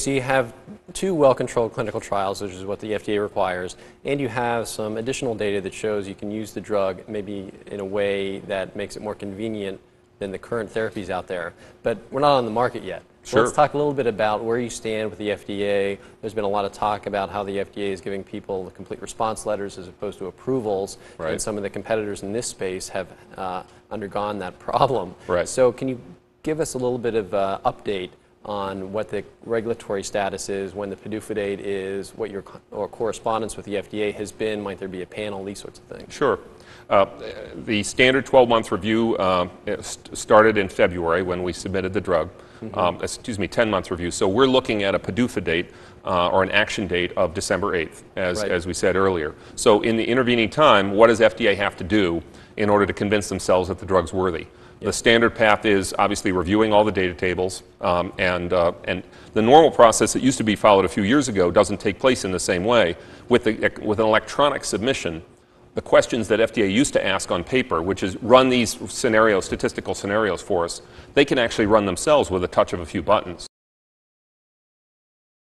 So you have two well-controlled clinical trials, which is what the FDA requires, and you have some additional data that shows you can use the drug maybe in a way that makes it more convenient than the current therapies out there. But we're not on the market yet. So Sure. let's talk a little bit about where you stand with the FDA. There's been a lot of talk about how the FDA is giving people the complete response letters as opposed to approvals, Right. and some of the competitors in this space have undergone that problem. Right. So can you give us a little bit of update on what the regulatory status is, when the PDUFA date is, what your correspondence with the FDA has been, might there be a panel, these sorts of things? Sure. The standard 12-month review started in February when we submitted the drug. 10-month review. So we're looking at a PDUFA date or an action date of December 8th, as we said earlier. So in the intervening time, what does FDA have to do in order to convince themselves that the drug's worthy? The standard path is obviously reviewing all the data tables, and the normal process that used to be followed a few years ago doesn't take place in the same way. With an electronic submission, the questions that FDA used to ask on paper, which is run these scenarios, statistical scenarios for us, they can actually run themselves with a touch of a few buttons.